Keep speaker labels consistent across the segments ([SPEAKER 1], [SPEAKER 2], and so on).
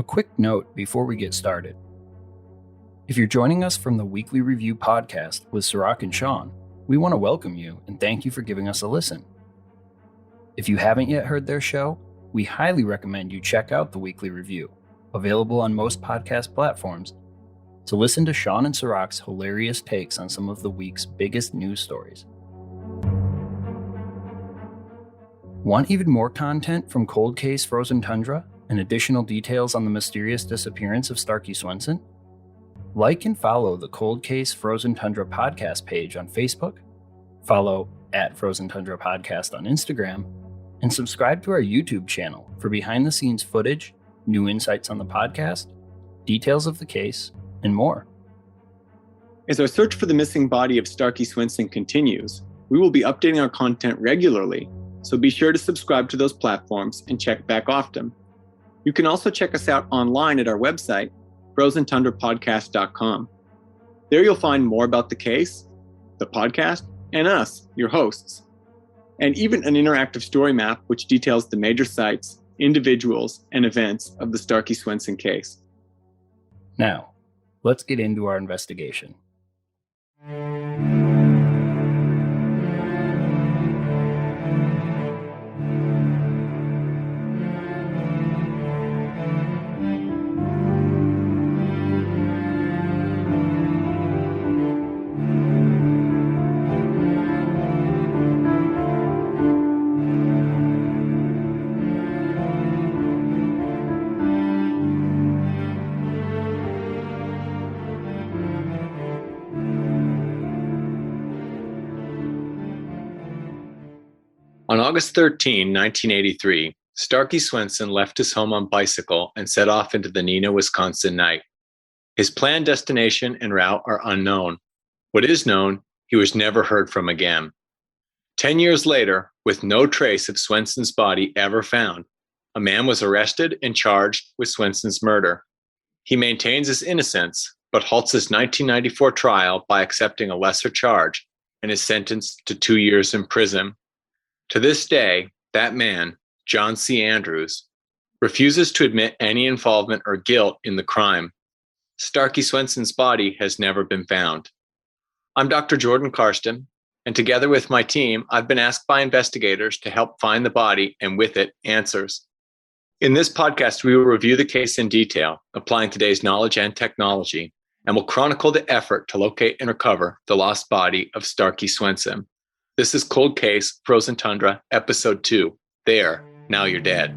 [SPEAKER 1] quick note before we get started. If you're joining us from the Weekly Review podcast with Sirach and Sean, we want to welcome you and thank you for giving us a listen. If you haven't yet heard their show, we highly recommend you check out the Weekly Review, available on most podcast platforms, to listen to Sean and Sirach's hilarious takes on some of the week's biggest news stories. Want even more content from Cold Case Frozen Tundra and additional details on the mysterious disappearance of Starkey Swenson? Like and follow the Cold Case Frozen Tundra podcast page on Facebook, follow @Frozen Tundra Podcast on Instagram, and subscribe to our YouTube channel for behind-the-scenes footage, new insights on the podcast, details of the case, and more.
[SPEAKER 2] As our search for the missing body of Starkey Swenson continues, we will be updating our content regularly, so be sure to subscribe to those platforms and check back often. You can also check us out online at our website, frozentundrapodcast.com. There you'll find more about the case, the podcast, and us, your hosts, and even an interactive story map which details the major sites, individuals, and events of the Starkey Swenson case.
[SPEAKER 1] Now, let's get into our investigation.
[SPEAKER 2] On August 13, 1983, Starkey Swenson left his home on bicycle and set off into the Neenah, Wisconsin night. His planned destination and route are unknown. What is known, he was never heard from again. 10 years later, with no trace of Swenson's body ever found, a man was arrested and charged with Swenson's murder. He maintains his innocence, but halts his 1994 trial by accepting a lesser charge and is sentenced to 2 years in prison. To this day, that man, John C. Andrews, refuses to admit any involvement or guilt in the crime. Starkey Swenson's body has never been found. I'm Dr. Jordan Karsten, and together with my team, I've been asked by investigators to help find the body and with it, answers. In this podcast, we will review the case in detail, applying today's knowledge and technology, and will chronicle the effort to locate and recover the lost body of Starkey Swenson. This is Cold Case Frozen Tundra, Episode 2, There, Now You're Dead.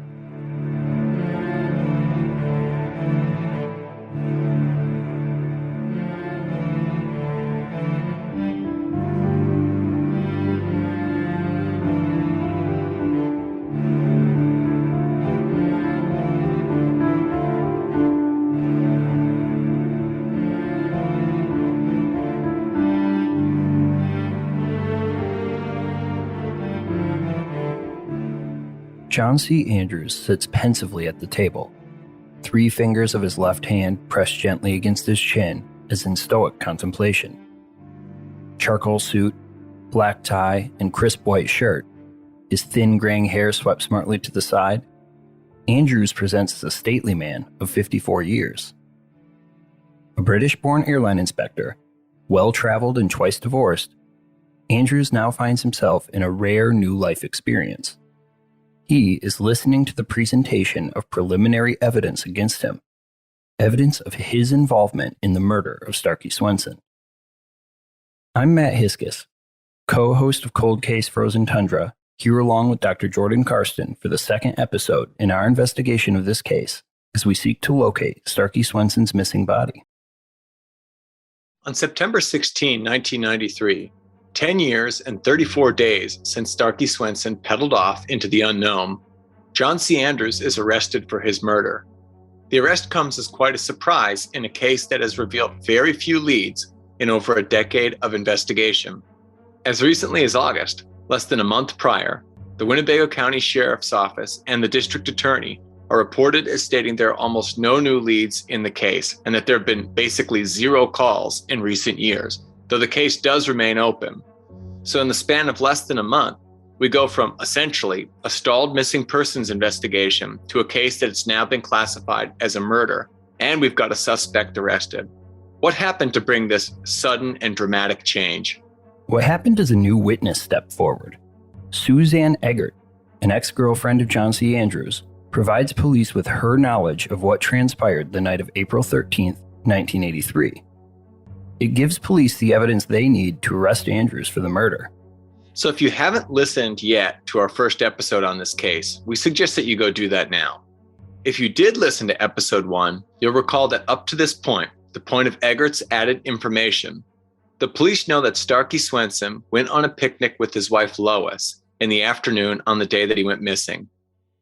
[SPEAKER 1] John C. Andrews sits pensively at the table, 3 fingers of his left hand pressed gently against his chin as in stoic contemplation. Charcoal suit, black tie, and crisp white shirt, his thin graying hair swept smartly to the side, Andrews presents as a stately man of 54 years. A British-born airline inspector, well-traveled and twice divorced, Andrews now finds himself in a rare new life experience. He is listening to the presentation of preliminary evidence against him, evidence of his involvement in the murder of Starkey Swenson. I'm Matt Hiskis, co-host of Cold Case Frozen Tundra, here along with Dr. Jordan Karsten for the second episode in our investigation of this case as we seek to locate Starkey Swenson's missing body.
[SPEAKER 2] On September 16, 1993, 10 years and 34 days since Starkey Swenson pedaled off into the unknown, John C. Andrews is arrested for his murder. The arrest comes as quite a surprise in a case that has revealed very few leads in over a decade of investigation. As recently as August, less than a month prior, the Winnebago County Sheriff's Office and the District Attorney are reported as stating there are almost no new leads in the case and that there have been basically 0 calls in recent years, though the case does remain open. So in the span of less than a month, We go from essentially a stalled missing persons investigation to a case that's now been classified as a murder, and we've got a suspect arrested. What happened to bring this sudden and dramatic change?
[SPEAKER 1] What happened is a new witness stepped forward. Suzanne Eggert, an ex-girlfriend of John C. Andrews, provides police with her knowledge of what transpired the night of April 13th, 1983. It gives police the evidence they need to arrest Andrews for the murder.
[SPEAKER 2] So if you haven't listened yet to our first episode on this case, we suggest that you go do that now. If you did listen to episode 1, you'll recall that up to this point, the point of Eggert's added information, the police know that Starkey Swenson went on a picnic with his wife Lois in the afternoon on the day that he went missing.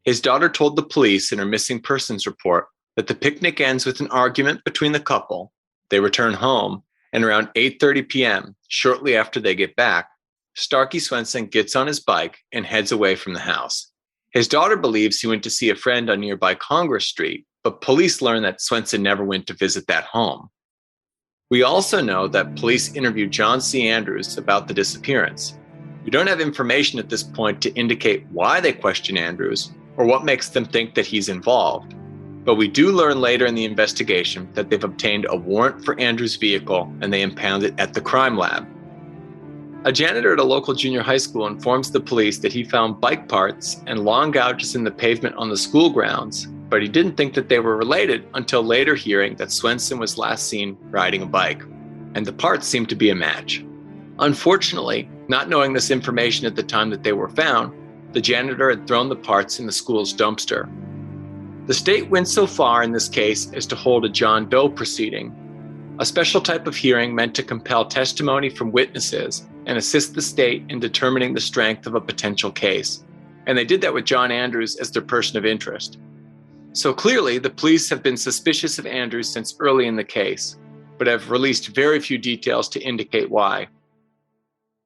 [SPEAKER 2] His daughter told the police in her missing persons report that the picnic ends with an argument between the couple. They return home, and around 8:30 p.m., shortly after they get back, Starkey Swenson gets on his bike and heads away from the house. His daughter believes he went to see a friend on nearby Congress Street, but police learn that Swenson never went to visit that home. We also know that police interviewed John C. Andrews about the disappearance. We don't have information at this point to indicate why they question Andrews or what makes them think that he's involved. But we do learn later in the investigation that they've obtained a warrant for Andrews' vehicle and they impound it at the crime lab. A janitor at a local junior high school informs the police that he found bike parts and long gouges in the pavement on the school grounds, but he didn't think that they were related until later hearing that Swenson was last seen riding a bike, and the parts seemed to be a match. Unfortunately, not knowing this information at the time that they were found, the janitor had thrown the parts in the school's dumpster. The state went so far in this case as to hold a John Doe proceeding, a special type of hearing meant to compel testimony from witnesses and assist the state in determining the strength of a potential case. And they did that with John Andrews as their person of interest. So clearly, the police have been suspicious of Andrews since early in the case, but have released very few details to indicate why.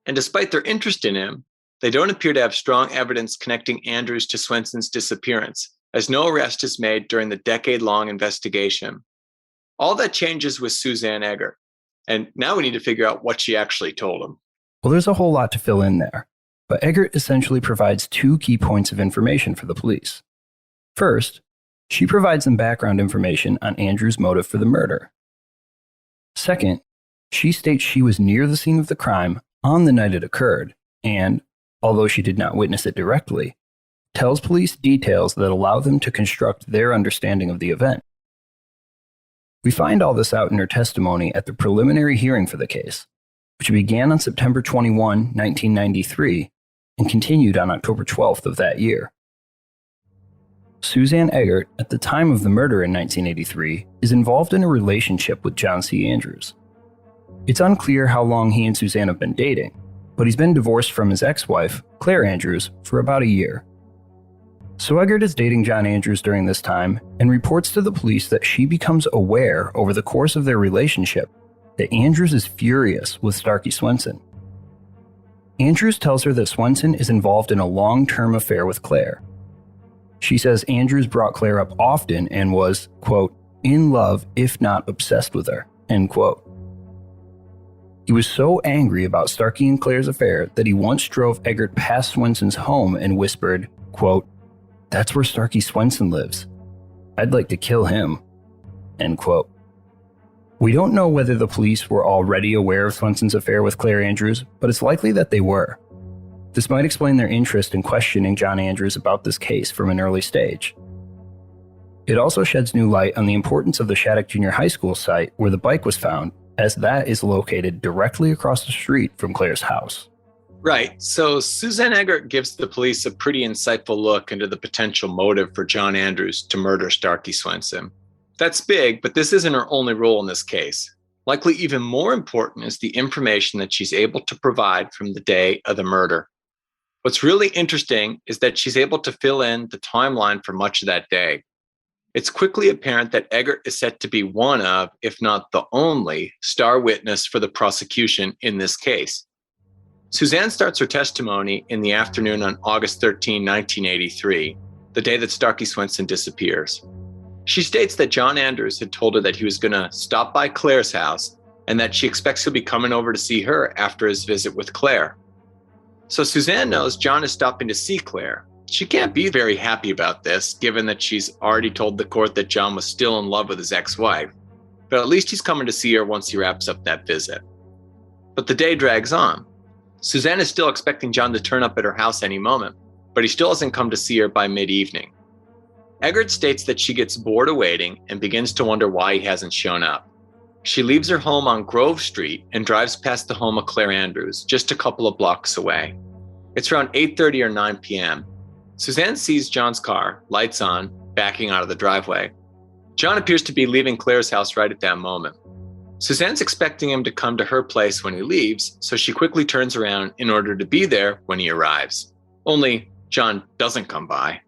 [SPEAKER 2] And despite their interest in him, they don't appear to have strong evidence connecting Andrews to Swenson's disappearance, as no arrest is made during the decade-long investigation. All that changes with Suzanne Eggert, and now we need to figure out what she actually told him.
[SPEAKER 1] Well, there's a whole lot to fill in there, but Eggert essentially provides two key points of information for the police. First, she provides them background information on Andrews' motive for the murder. Second, she states she was near the scene of the crime on the night it occurred, and, although she did not witness it directly, tells police details that allow them to construct their understanding of the event. We find all this out in her testimony at the preliminary hearing for the case, which began on September 21, 1993, and continued on October 12th of that year. Suzanne Eggert, at the time of the murder in 1983, is involved in a relationship with John C. Andrews. It's unclear how long he and Suzanne have been dating, but he's been divorced from his ex-wife, Claire Andrews, for about a year. So Eggert is dating John Andrews during this time and reports to the police that she becomes aware over the course of their relationship that Andrews is furious with Starkey Swenson. Andrews tells her that Swenson is involved in a long-term affair with Claire. She says Andrews brought Claire up often and was, quote, in love if not obsessed with her, end quote. He was so angry about Starkey and Claire's affair that he once drove Eggert past Swenson's home and whispered, quote, that's where Starkey Swenson lives. I'd like to kill him, end quote. We don't know whether the police were already aware of Swenson's affair with Claire Andrews, but it's likely that they were. This might explain their interest in questioning John Andrews about this case from an early stage. It also sheds new light on the importance of the Shattuck Junior High School site where the bike was found, as that is located directly across the street from Claire's house.
[SPEAKER 2] Right, so Suzanne Eggert gives the police a pretty insightful look into the potential motive for John Andrews to murder Starkey Swenson. That's big, but this isn't her only role in this case. Likely even more important is the information that she's able to provide from the day of the murder. What's really interesting is that she's able to fill in the timeline for much of that day. It's quickly apparent that Eggert is set to be one of, if not the only, star witness for the prosecution in this case. Suzanne starts her testimony in the afternoon on August 13, 1983, the day that Starkey Swenson disappears. She states that John Andrews had told her that he was going to stop by Claire's house and that she expects he'll be coming over to see her after his visit with Claire. So Suzanne knows John is stopping to see Claire. She can't be very happy about this, given that she's already told the court that John was still in love with his ex-wife. But at least he's coming to see her once he wraps up that visit. But the day drags on. Suzanne is still expecting John to turn up at her house any moment, but he still hasn't come to see her by mid-evening. Eggert states that she gets bored of waiting and begins to wonder why he hasn't shown up. She leaves her home on Grove Street and drives past the home of Claire Andrews, just a couple of blocks away. It's around 8:30 or 9 p.m. Suzanne sees John's car, lights on, backing out of the driveway. John appears to be leaving Claire's house right at that moment. Suzanne's expecting him to come to her place when he leaves, so she quickly turns around in order to be there when he arrives. Only John doesn't come by.